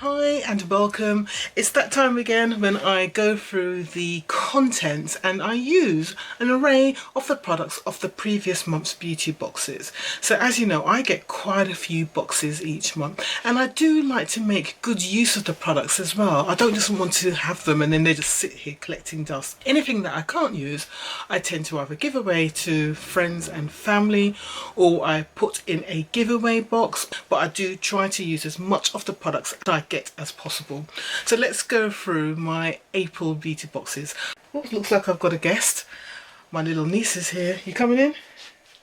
Hi and welcome. It's that time again when I go through the contents and I use an array of the products of the previous month's beauty boxes. So as you know, I get quite a few boxes each month and I do like to make good use of the products as well. I don't just want to have them and then they just sit here collecting dust. Anything that I can't use, I tend to either give away to friends and family or I put in a giveaway box, but I do try to use as much of the products that I get as possible. So let's go through my April beauty boxes. Oh, looks like I've got a guest. My little niece is here. You coming in?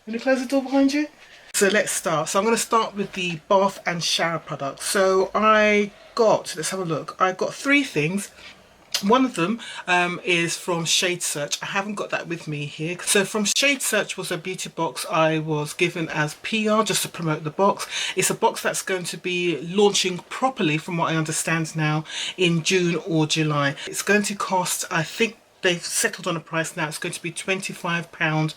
Can you close the door behind you? So let's start. So I'm going to start with the bath and shower products. So let's have a look. I got three things. One of them is from Shade Search. I haven't got that with me here. So from Shade Search was a beauty box I was given as PR just to promote the box. It's a box that's going to be launching properly, from what I understand now, in June or July. It's going to cost, I think they've settled on a price now, it's going to be £25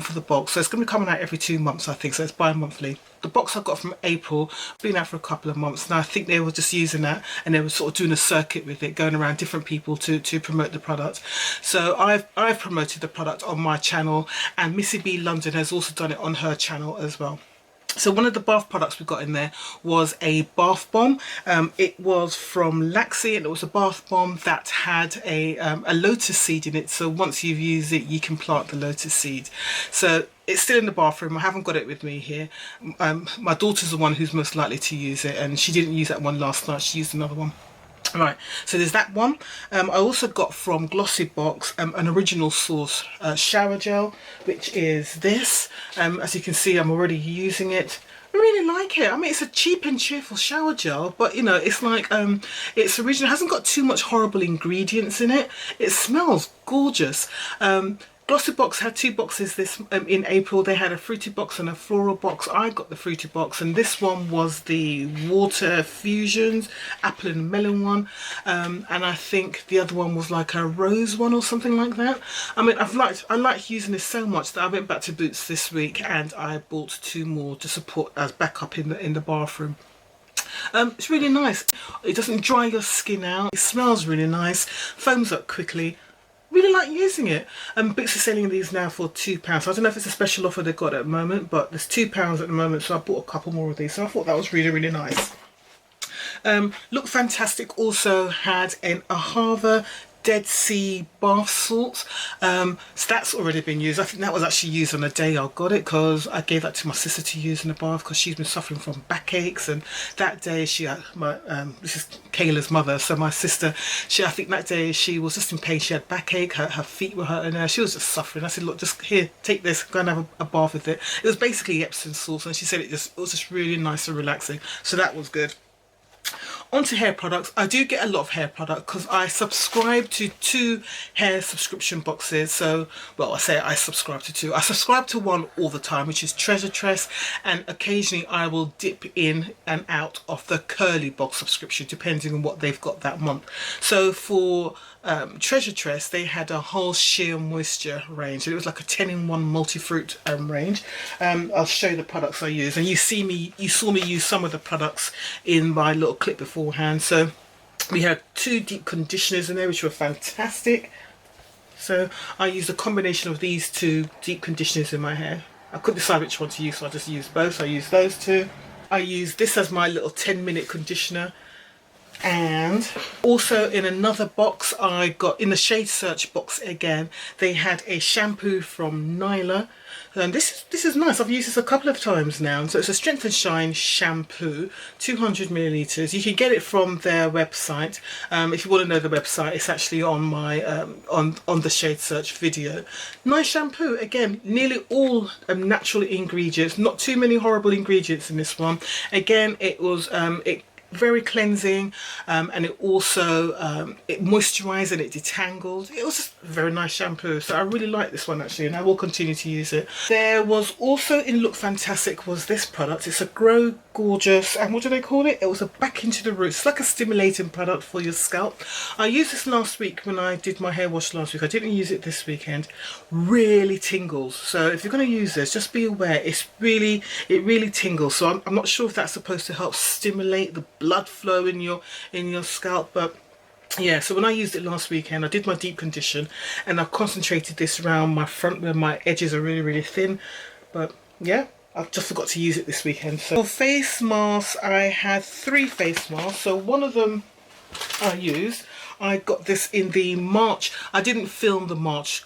for the box. So it's going to be coming out every 2 months, I think, so it's bi-monthly. The box I got from April, been out for a couple of months, and I think they were just using that and they were sort of doing a circuit with it, going around different people to promote the product. So I've promoted the product on my channel, and Missy B London has also done it on her channel as well. So one of the bath products we got in there was a bath bomb. It was from Laxi, and it was a bath bomb that had a lotus seed in it. So once you've used it, you can plant the lotus seed. So it's still in the bathroom. I haven't got it with me here. My daughter's the one who's most likely to use it, and she didn't use that one last night. She used another one. Right, so there's that one. I also got from Glossybox an original source shower gel, which is this. As you can see, I'm already using it. I really like it. I mean, it's a cheap and cheerful shower gel, but you know, it's like it's original. It hasn't got too much horrible ingredients in it. It smells gorgeous. Glossybox had two boxes this in April. They had a fruity box and a floral box. I got the fruity box, and this one was the water fusions, apple and melon one, and I think the other one was like a rose one or something like that. I mean, I like using this so much that I went back to Boots this week and I bought 2 more to support as backup in the bathroom. It's really nice. It doesn't dry your skin out. It smells really nice, foams up quickly. Really like using it. Boots are selling these now for £2. I don't know if it's a special offer they've got at the moment, but there's £2 at the moment, so I bought a couple more of these. So I thought that was really, really nice. Lookfantastic also had an Ahava Dead Sea bath salts. So that's already been used. I think that was actually used on the day I got it, because I gave that to my sister to use in the bath because she's been suffering from backaches, and that day she had this is Kayla's mother, so my sister, I think that day she was just in pain. She had backache, her feet were hurting her, she was just suffering. I said, look, just here, take this, go and have a bath with it. It was basically Epsom salts, and she said it was just really nice and relaxing, so that was good. Onto hair products. I do get a lot of hair product because I subscribe to 2 hair subscription boxes. So, well, I say I subscribe to 2. I subscribe to one all the time, which is Treasure Tress, and occasionally I will dip in and out of the curly box subscription depending on what they've got that month. So for Treasure Tress, they had a whole sheer moisture range. It was like a 10-in-1 multi-fruit range. I'll show you the products I use, and you saw me use some of the products in my little clip beforehand. So we had 2 deep conditioners in there, which were fantastic. So I used a combination of these 2 deep conditioners in my hair. I couldn't decide which one to use, so I just used both. So I used those 2. I used this as my little 10-minute conditioner. And also in another box I got, in the Shade Search box again, they had a shampoo from Nyla, and this is nice. I've used this a couple of times now. So it's a Strength and Shine shampoo, 200 millilitres. You can get it from their website. If you want to know the website, it's actually on my on the Shade Search video. Nice shampoo, again, nearly all natural ingredients, not too many horrible ingredients in this one. Again, it was very cleansing, and it also it moisturized and it detangled. It was just a very nice shampoo, so I really like this one actually, and I will continue to use it. There was also in Lookfantastic was this product. It's a Grow Gorgeous, and what do they call it? It was a Back into the Roots. It's like a stimulating product for your scalp. I used this last week when I did my hair wash last week. I didn't use it this weekend. Really tingles. So if you're going to use this, just be aware it really tingles. So I'm not sure if that's supposed to help stimulate the blood flow in your scalp. But yeah, so when I used it last weekend, I did my deep condition and I concentrated this around my front where my edges are really thin. But yeah, I just forgot to use it this weekend. So for face masks, I had 3 face masks. So one of them I got this in the March. I didn't film the March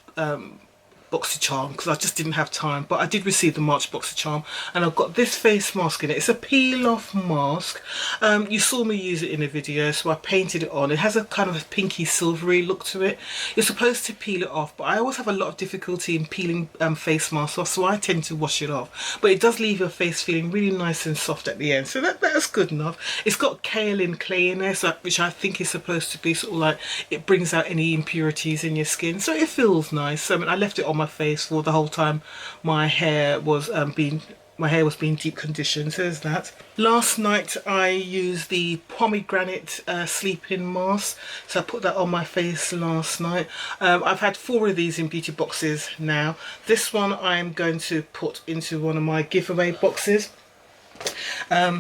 BoxyCharm because I just didn't have time, but I did receive the March BoxyCharm, and I've got this face mask in it. It's a peel off mask. You saw me use it in a video, so I painted it on. It has a kind of a pinky silvery look to it. You're supposed to peel it off, but I always have a lot of difficulty in peeling face masks off, so I tend to wash it off. But it does leave your face feeling really nice and soft at the end, so that's good enough. It's got kaolin clay in there, so, which I think is supposed to be sort of like, it brings out any impurities in your skin, so it feels nice. I mean, I left it on my face for the whole time my hair was being deep conditioned, so there's that. Last night I used the pomegranate sleeping mask, so I put that on my face last night. I've had 4 of these in beauty boxes now. This one I'm going to put into one of my giveaway boxes.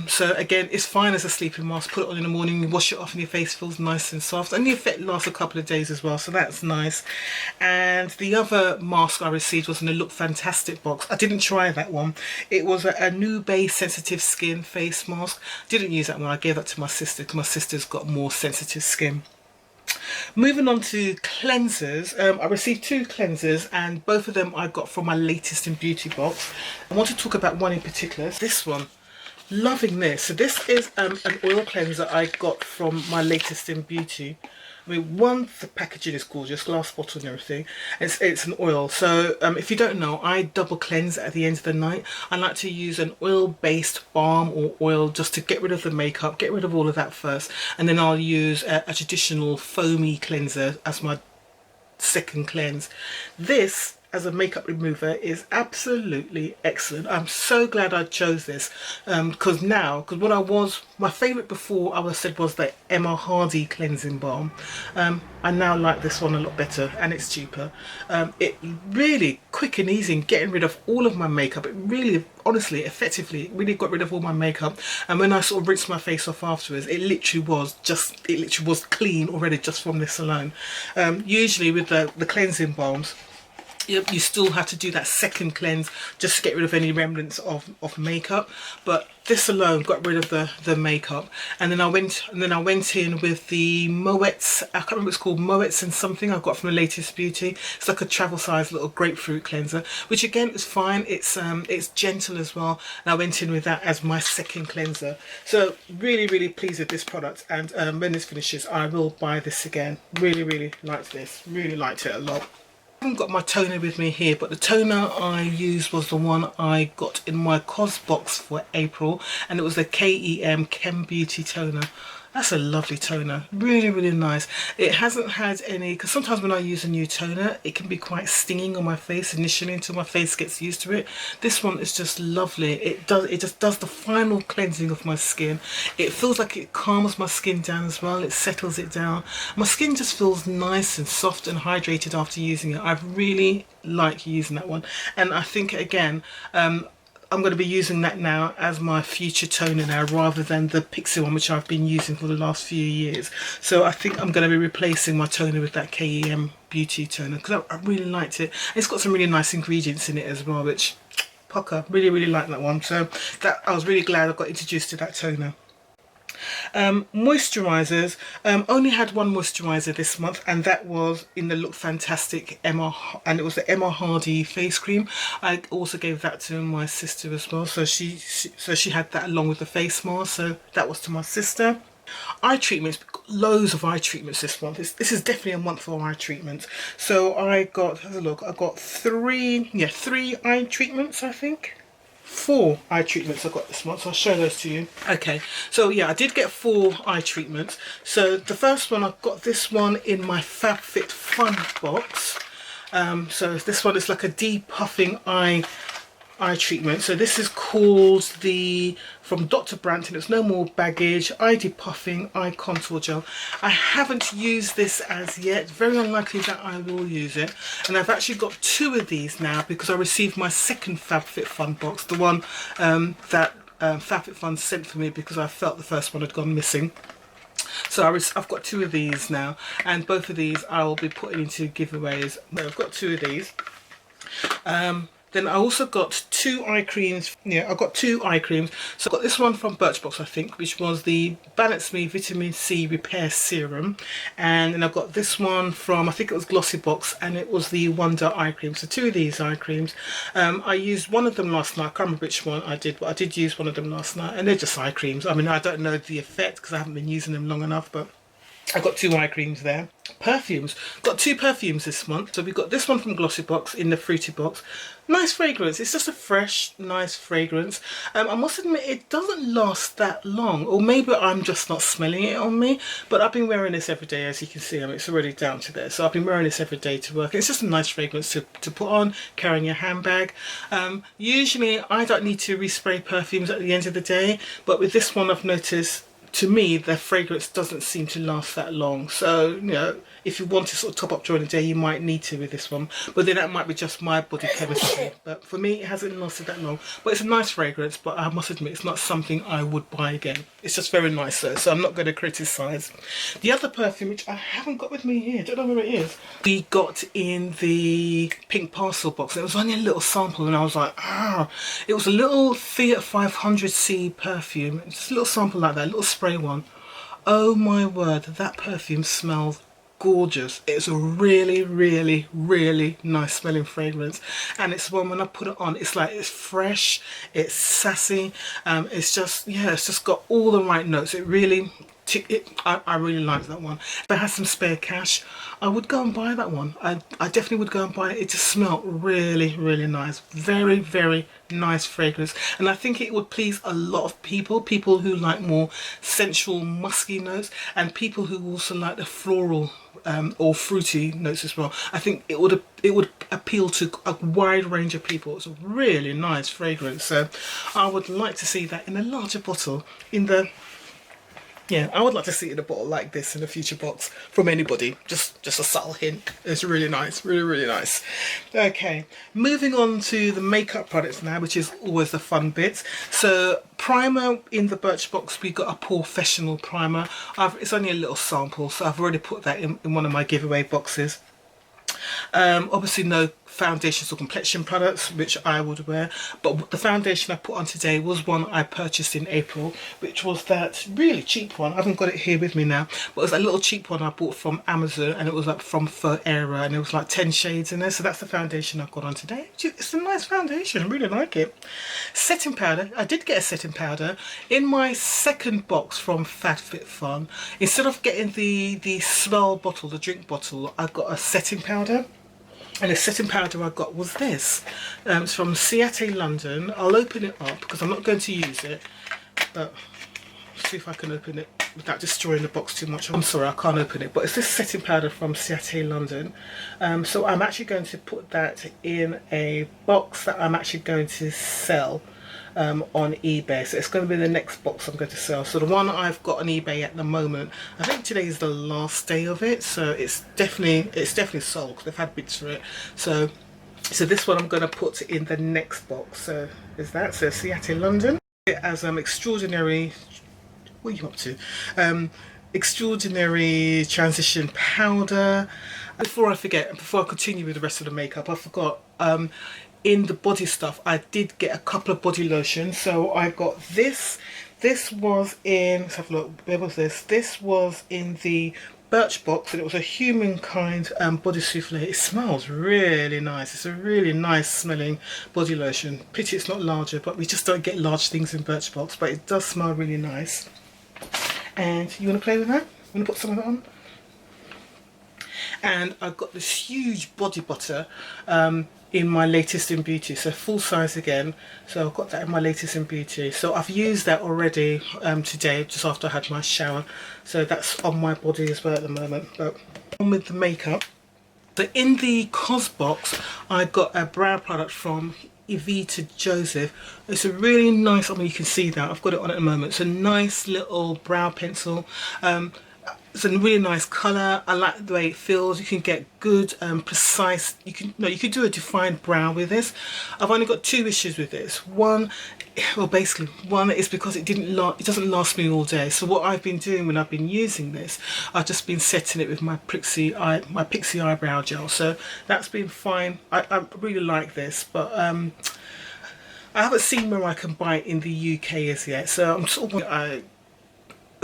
So again, it's fine as a sleeping mask. Put it on in the morning, you wash it off and your face feels nice and soft, and the effect lasts a couple of days as well, so that's nice. And the other mask I received was in the Lookfantastic box. I didn't try that one. It was a Nube sensitive skin face mask. Didn't use that one. I gave that to my sister because my sister's got more sensitive skin. Moving on to cleansers, I received 2 cleansers, and both of them I got from my latest in beauty box. I want to talk about one in particular, this one. Loving this. So this is an oil cleanser I got from my latest in beauty. I mean, one, the packaging is gorgeous, glass bottle and everything. It's an oil. So if you don't know, I double cleanse at the end of the night. I like to use an oil-based balm or oil just to get rid of the makeup, get rid of all of that first, and then I'll use a traditional foamy cleanser as my second cleanse. This as a makeup remover is absolutely excellent. I'm so glad I chose this because my favourite before I would have said was the Emma Hardy cleansing balm. I now like this one a lot better, and it's cheaper. It really quick and easy in getting rid of all of my makeup. It really, honestly, effectively really got rid of all my makeup, and when I sort of rinsed my face off afterwards, it literally was clean already just from this alone. Usually with the cleansing balms, you still have to do that second cleanse just to get rid of any remnants of makeup, but this alone got rid of the makeup. And then I went in with the Moet's, I can't remember what it's called, Moet's and something I got from the latest beauty. It's like a travel size little grapefruit cleanser, which again is fine. It's gentle as well, and I went in with that as my second cleanser. So really pleased with this product, and when this finishes I will buy this again. Really liked this, really liked it a lot. I haven't got my toner with me here, but the toner I used was the one I got in my COS box for April, and it was the KEM Chem Beauty toner. That's a lovely toner, really nice. It hasn't had any, because sometimes when I use a new toner it can be quite stinging on my face initially until my face gets used to it. This one is just lovely. It just does the final cleansing of my skin. It feels like it calms my skin down as well. It settles it down. My skin just feels nice and soft and hydrated after using it. I really like using that one, and I think again I'm going to be using that now as my future toner now, rather than the Pixie one which I've been using for the last few years. So I think I'm going to be replacing my toner with that KEM Beauty toner because I really liked it. It's got some really nice ingredients in it as well, which pucker, really like that one. So that I was really glad I got introduced to that toner. Moisturizers, only had one moisturizer this month, and that was in the Lookfantastic Emma, and it was the Emma Hardy face cream. I also gave that to my sister as well, so she had that along with the face mask, so that was to my sister. Eye treatments, loads of eye treatments this month. This is definitely a month for eye treatments. So I got, have a look, I got three eye treatments, I think. 4 eye treatments I got this month, so I'll show those to you. Okay, so yeah, I did get 4 eye treatments. So the first one, I got this one in my FabFitFun box. So this one is like a depuffing eye treatment. So this is called from Dr. Branton. It's No More Baggage Eye Depuffing Eye Contour Gel. I haven't used this as yet. Very unlikely that I will use it. And I've actually got 2 of these now because I received my second FabFitFun box, the one that FabFitFun sent for me because I felt the first one had gone missing. So I've got 2 of these now, and both of these I will be putting into giveaways. I've got 2 of these. Then I also got 2 eye creams. Yeah, I've got 2 eye creams. So I've got this one from Birchbox, I think, which was the Balance Me Vitamin C Repair Serum. And then I've got this one from, I think it was Glossybox, and it was the Wonder Eye Cream. So 2 of these eye creams. I used one of them last night. I can't remember which one I did, but I did use one of them last night. And they're just eye creams. I mean, I don't know the effect because I haven't been using them long enough, but I've got 2 eye creams there. Perfumes. Got 2 perfumes this month. So we've got this one from Glossybox in the Fruity box. Nice fragrance. It's just a fresh, nice fragrance. I must admit it doesn't last that long. Or maybe I'm just not smelling it on me. But I've been wearing this every day, as you can see. I mean, it's already down to there. So I've been wearing this every day to work. It's just a nice fragrance to put on, carrying your handbag. Usually I don't need to respray perfumes at the end of the day. But with this one I've noticed, to me, the fragrance doesn't seem to last that long. So, you know, if you want to sort of top up during the day, you might need to with this one. But then that might be just my body chemistry. But for me, it hasn't lasted that long. But it's a nice fragrance, but I must admit, it's not something I would buy again. It's just very nice though, so I'm not going to criticise. The other perfume, which I haven't got with me here, I don't know where it is, we got in the pink parcel box. It was only a little sample, and I was like, ah. It was a little Fiat 500C perfume. Just a little sample like that, a little spray one. Oh my word, that perfume smells gorgeous. It's a really, really, really nice smelling fragrance, and it's one when I put it on, it's like, it's fresh, it's sassy, it's just, yeah, it's just got all the right notes. It really, I really like that one. If I had some spare cash, I would go and buy that one. I definitely would go and buy it. It just smelled really, really nice. Very, very nice fragrance, and I think it would please a lot of people who like more sensual, musky notes, and people who also like the floral or fruity notes as well. I think it would appeal to a wide range of people. It's a really nice fragrance, so I would like to see that in a larger bottle. I would like to see it in a bottle like this in a future box from anybody. Just a subtle hint. It's really nice, really, really nice. Okay, moving on to the makeup products now, which is always the fun bit. So primer in the Birchbox, we got a professional primer. It's only a little sample, so I've already put that in one of my giveaway boxes. Obviously no foundations or complexion products, which I would wear, but the foundation I put on today was one I purchased in April, which was that really cheap one. I haven't got it here with me now, but it was a little cheap one I bought from Amazon, and it was like from Forever, and it was like 10 shades in there. So that's the foundation I've got on today. It's a nice foundation, I really like it. Setting powder, I did get a setting powder in my second box from FabFitFun. Instead of getting the swell bottle, the drink bottle, I got a setting powder. And the setting powder I got was this. It's from Ciate London. I'll open it up because I'm not going to use it, but see if I can open it without destroying the box too much. I'm sorry, I can't open it, but it's this setting powder from Ciate London. So I'm actually going to put that in a box that I'm actually going to sell on eBay. So it's going to be the next box I'm going to sell. So the one I've got on eBay at the moment, I think today is the last day of it, so it's definitely sold because they've had bids for it. So this one I'm going to put in the next box. So is that, so Ciate London as extraordinary, what are you up to, extraordinary transition powder. Before I forget, before I continue with the rest of the makeup, I forgot, in the body stuff I did get a couple of body lotions. So I got this was in, let's have a look, where was this was in the Birchbox, and it was a Humankind body souffle. It smells really nice. It's a really nice smelling body lotion. Pity it's not larger, but we just don't get large things in Birchbox, but it does smell really nice. And you want to play with that? You want to put some of that on? And I've got this huge body butter in my Latest in Beauty, so full size again. So I've got that in my Latest in Beauty. So I've used that already today, just after I had my shower. So that's on my body as well at the moment. But on with the makeup. So in the COS box, I got a brow product from Evita Joseph. It's a really nice, I mean you can see that, I've got it on at the moment. It's a nice little brow pencil. It's a really nice colour. I like the way it feels. You can get good precise, you can do a defined brow with this. I've only got 2 issues with this. One, well, basically one is because it doesn't last me all day. So what I've been doing when I've been using this, I've just been setting it with my pixie eyebrow gel. So that's been fine. I really like this, but I haven't seen where I can buy it in the UK as yet. So I'm sort of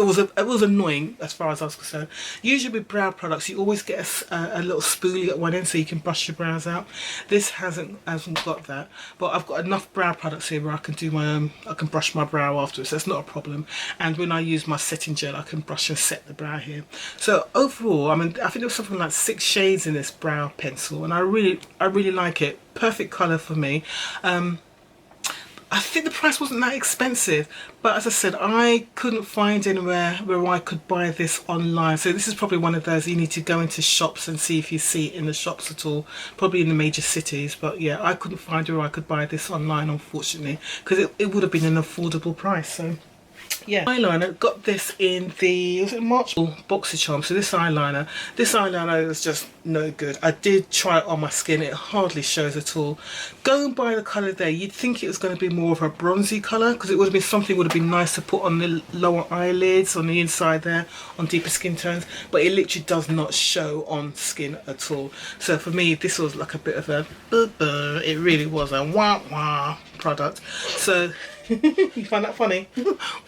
it was annoying as far as I was concerned. Usually with brow products, you always get a little spoolie at one end so you can brush your brows out. This hasn't got that, but I've got enough brow products here where I can do my own. I can brush my brow afterwards. So that's not a problem. And when I use my setting gel, I can brush and set the brow here. So overall, I mean, I think there was something like 6 shades in this brow pencil, and I really like it. Perfect colour for me. I think the price wasn't that expensive, but as I said, I couldn't find anywhere where I could buy this online. So this is probably one of those you need to go into shops and see if you see it in the shops at all, probably in the major cities. But yeah, I couldn't find where I could buy this online, unfortunately, because it would have been an affordable price. So yeah, eyeliner, got this in the, was it March BoxyCharm. So this eyeliner is just no good. I did try it on my skin, it hardly shows at all. Going by the colour there, you'd think it was going to be more of a bronzy colour, because it would have been something would have been nice to put on the lower eyelids, on the inside there, on deeper skin tones, but it literally does not show on skin at all. So for me, this was like a bit of a it really was a wah wah product. So you find that funny?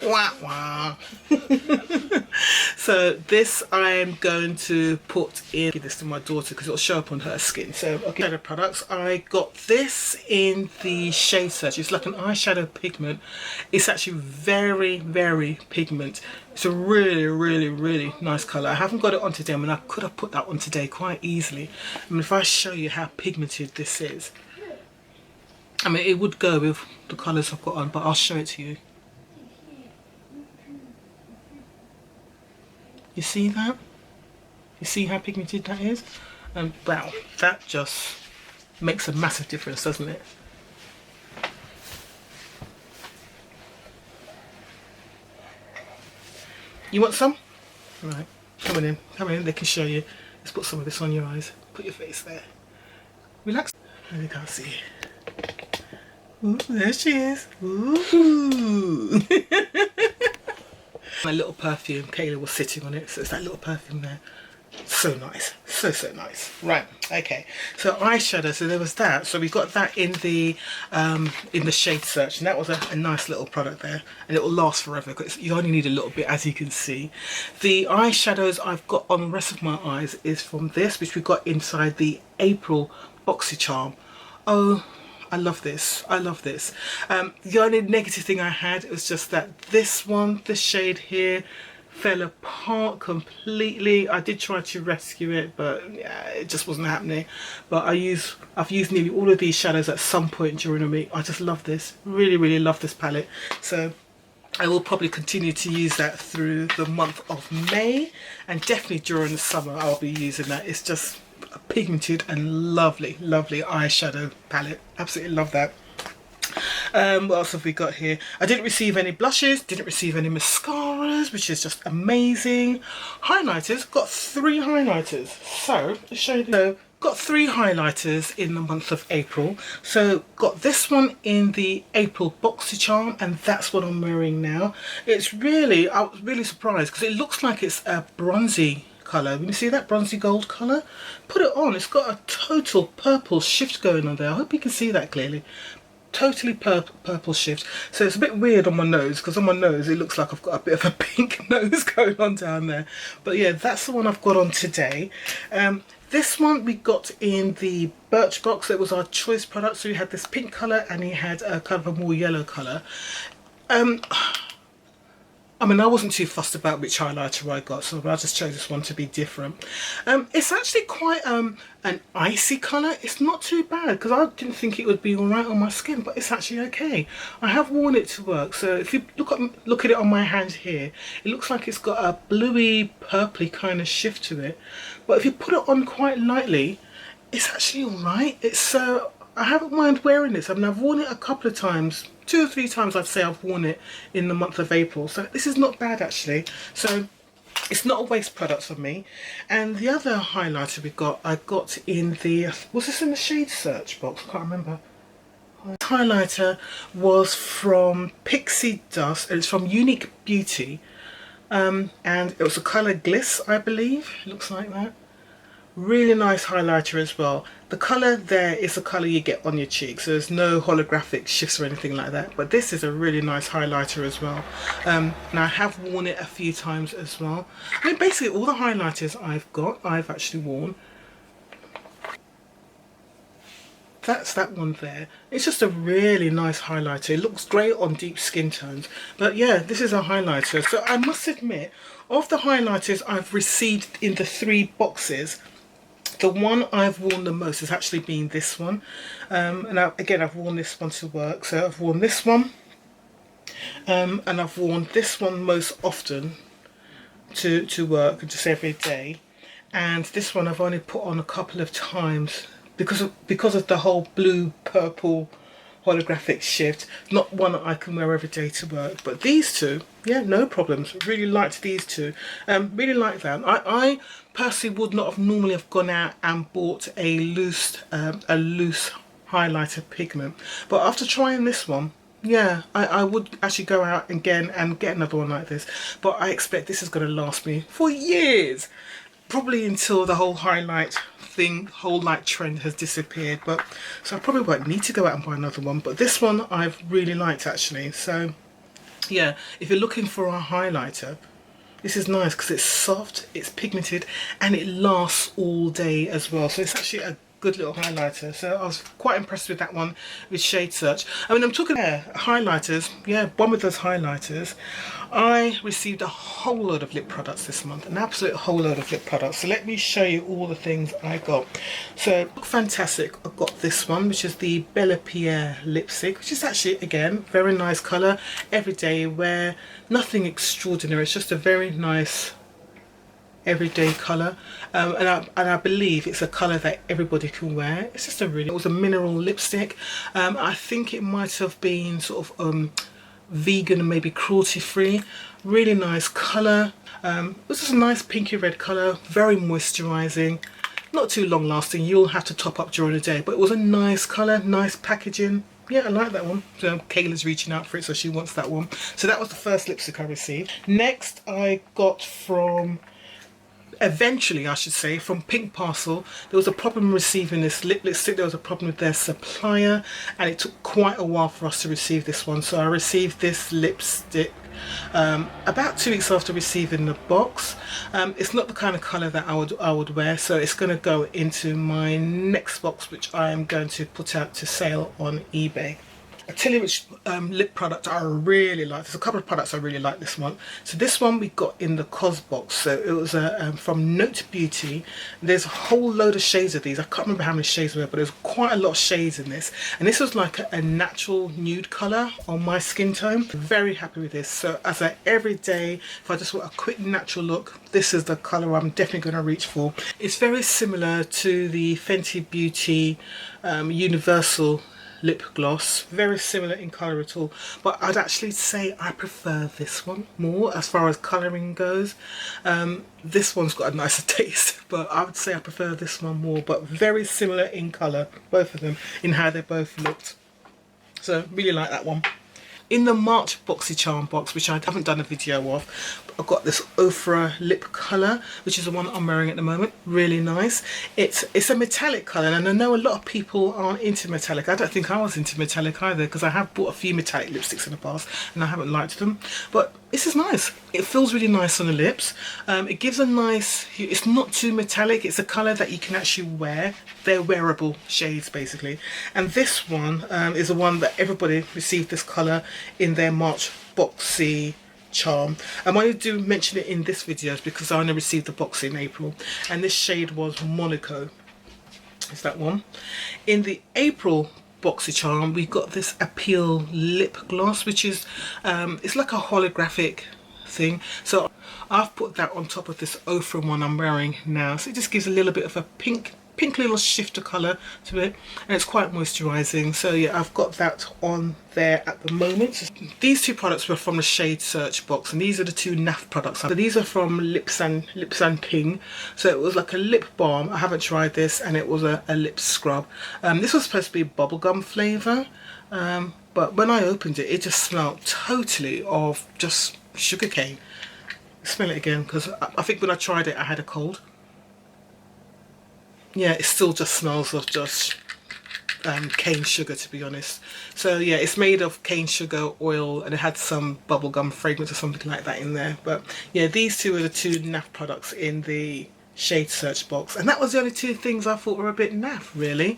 Wah wah. So this I'm going to put in, give this to my daughter because it'll show up on her skin. So okay, shadow products. I got this in the shade search. It's like an eyeshadow pigment. It's actually very, very pigment. It's a really nice colour. I haven't got it on today. I mean, I could have put that on today quite easily. I mean, if I show you how pigmented this is, I mean, it would go with the colours I've got on, but I'll show it to you. You see that? You see how pigmented that is? And wow, that just makes a massive difference, doesn't it? You want some? Right, come on in, they can show you. Let's put some of this on your eyes. Put your face there. Relax. You can't see it. Ooh, there she is. Ooh. My little perfume, Kayla was sitting on it, so it's that little perfume there. So nice, so nice. Right, okay. So eyeshadow, so there was that. So we got that in the shade search, and that was a nice little product there, and it will last forever because you only need a little bit, as you can see. The eyeshadows I've got on the rest of my eyes is from this, which we got inside the April BoxyCharm. Oh, I love this. I love this. The only negative thing I had was just that this shade here fell apart completely. I did try to rescue it, but yeah, it just wasn't happening. But I've used nearly all of these shadows at some point during the week. I just love this. Really love this palette. So I will probably continue to use that through the month of May, and definitely during the summer I'll be using that. It's just a pigmented and lovely eyeshadow palette. Absolutely love that. What else have we got here? I didn't receive any blushes, didn't receive any mascaras, which is just amazing. Highlighters, got 3 highlighters. So let's show you. Got 3 highlighters in the month of April. So got this one in the April BoxyCharm, and that's what I'm wearing now. It's really, I was really surprised because it looks like it's a bronzy colour. When you see that bronzy gold colour, put it on, it's got a total purple shift going on there. I hope you can see that clearly. Totally purple shift. So it's a bit weird on my nose, because on my nose it looks like I've got a bit of a pink nose going on down there. But yeah, that's the one I've got on today. This one we got in the Birchbox. It was our choice product. So we had this pink colour and he had a kind of a more yellow colour. I mean, I wasn't too fussed about which highlighter I got, so I just chose this one to be different. It's actually quite an icy colour. It's not too bad, because I didn't think it would be alright on my skin, but it's actually okay. I have worn it to work, so if you look at it on my hand here, it looks like it's got a bluey, purpley kind of shift to it. But if you put it on quite lightly, it's actually alright. It's I haven't mind wearing this. I mean, I've worn it a couple of times, 2 or 3 times I'd say I've worn it in the month of April. So this is not bad actually. So It's not a waste product for me. And the other highlighter I got in the, was this in the shade search box? I can't remember. This highlighter was from Pixie Dust, and it's from Unique Beauty. And it was the colour Gliss, I believe. It looks like that. Really nice highlighter as well. The colour there is the colour you get on your cheeks, so there's no holographic shifts or anything like that, but this is a really nice highlighter as well. And I have worn it a few times as well. I mean, basically all the highlighters I've actually worn. That's that one there. It's just a really nice highlighter. It looks great on deep skin tones, but yeah, this is a highlighter. So I must admit, of the highlighters I've received in the 3 boxes, the one I've worn the most has actually been this one. And again, I've worn this one to work. So I've worn this one. And I've worn this one most often to work, just every day. And this one I've only put on a couple of times because of the whole blue purple holographic shift. Not one that I can wear every day to work, but these two, yeah, no problems. Really liked these two. Really like that. I personally would not have normally have gone out and bought a loose highlighter pigment, but after trying this one, yeah, I would actually go out again and get another one like this. But I expect this is going to last me for years, probably until the whole highlight trend has disappeared. But so I probably won't need to go out and buy another one, but this one I've really liked actually. So yeah, if you're looking for a highlighter, this is nice because it's soft, it's pigmented, and it lasts all day as well. So it's actually a good little highlighter. So I was quite impressed with that one with Shade Search. I mean, I'm talking highlighters. Yeah, one with those highlighters. I received a whole load of lip products this month, an absolute whole load of lip products. So let me show you all the things I got. So Lookfantastic, I got this one, which is the Bella Pierre lipstick, which is actually, again, very nice colour, everyday wear, nothing extraordinary. It's just a very nice everyday colour, and I believe it's a colour that everybody can wear. It's just it was a mineral lipstick. I think it might have been sort of vegan and maybe cruelty free. Really nice colour. This is a nice pinky red colour, very moisturising, not too long lasting. You'll have to top up during the day, but it was a nice colour, nice packaging. Yeah, I like that one. So Kayla's reaching out for it, so she wants that one. So that was the first lipstick I received. Next I got eventually I should say, from Pink Parcel. There was a problem receiving this lipstick. There was a problem with their supplier, and it took quite a while for us to receive this one. So I received this lipstick about 2 weeks after receiving the box. It's not the kind of colour that I would wear, so it's going to go into my next box, which I am going to put out to sale on eBay. I tell you which lip product I really like. There's a couple of products I really like this month. So this one we got in the COS box. So it was from Note Beauty. There's a whole load of shades of these. I can't remember how many shades there were, but there's quite a lot of shades in this. And this was like a natural nude colour on my skin tone. Very happy with this. So as an everyday, if I just want a quick natural look, this is the colour I'm definitely going to reach for. It's very similar to the Fenty Beauty Universal lip gloss, very similar in colour at all, but I'd actually say I prefer this one more as far as colouring goes. This one's got a nicer taste, but I would say I prefer this one more, but very similar in colour, both of them, in how they both looked. So really like that one. In the March BoxyCharm box, which I haven't done a video of, I've got this Ofra lip colour, which is the one I'm wearing at the moment. Really nice. It's a metallic colour, and I know a lot of people aren't into metallic. I don't think I was into metallic either, because I have bought a few metallic lipsticks in the past and I haven't liked them. But this is nice. It feels really nice on the lips. It gives a nice, it's not too metallic. It's a colour that you can actually wear. They're wearable shades basically. And this one is the one that everybody received this colour in their March BoxyCharm. I only do mention it in this video because I only received the box in April, and this shade was Monaco. Is that one? In the April BoxyCharm we got this Appeal lip gloss, which is it's like a holographic thing. So I've put that on top of this Ofra one I'm wearing now, so it just gives a little bit of a pink pink little shifter colour to it, and it's quite moisturising. So yeah, I've got that on there at the moment. These two products were from the shade search box, and these are the two NAF products. So these are from Lips and King. So it was like a lip balm. I haven't tried this, and it was a lip scrub. This was supposed to be bubblegum flavour, but when I opened it, it just smelled totally of just sugarcane. Smell it again, because I think when I tried it I had a cold. Yeah, it still just smells of just cane sugar, to be honest. So yeah, it's made of cane sugar oil, and it had some bubblegum fragrance or something like that in there. But yeah, these two are the two NAF products in the shade search box, and that was the only two things I thought were a bit naff, really.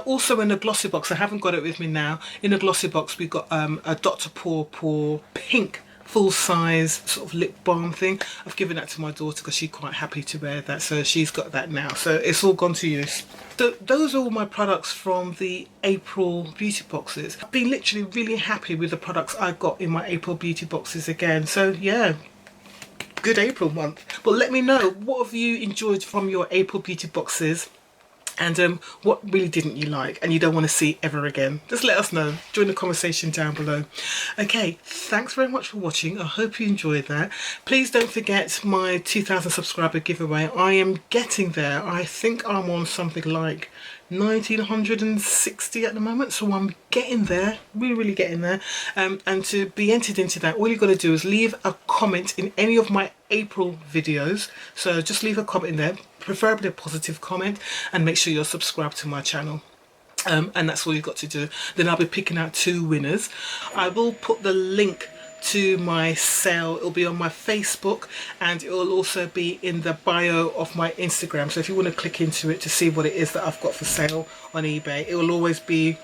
Also in the glossy box, I haven't got it with me now, in the glossy box we got a Dr. Paw pink full-size sort of lip balm thing. I've given that to my daughter because she's quite happy to wear that, so she's got that now, so it's all gone to use. So those are all my products from the April beauty boxes. I've been literally really happy with the products I got in my April beauty boxes again, so yeah, good April month. But let me know, what have you enjoyed from your April beauty boxes, and what really didn't you like and you don't want to see ever again? Just let us know, join the conversation down below. Okay, thanks very much for watching. I hope you enjoyed that. Please don't forget my 2,000 subscriber giveaway. I am getting there. I think I'm on something like 1960 at the moment, so I'm getting there, really getting there. And to be entered into that, all you've got to do is leave a comment in any of my April videos. So just leave a comment in there, preferably a positive comment, and make sure you're subscribed to my channel. And that's all you've got to do. Then I'll be picking out 2 winners. I will put the link to my sale. It'll be on my Facebook, and it will also be in the bio of my Instagram. So if you want to click into it to see what it is that I've got for sale on eBay, it will always be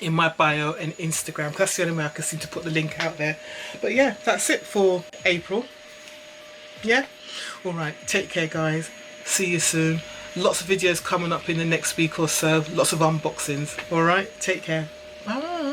in my bio and Instagram. That's the only way I can seem to put the link out there. But yeah, that's it for April. Yeah, all right, take care guys, see you soon. Lots of videos coming up in the next week or so, lots of unboxings. All right, take care, bye.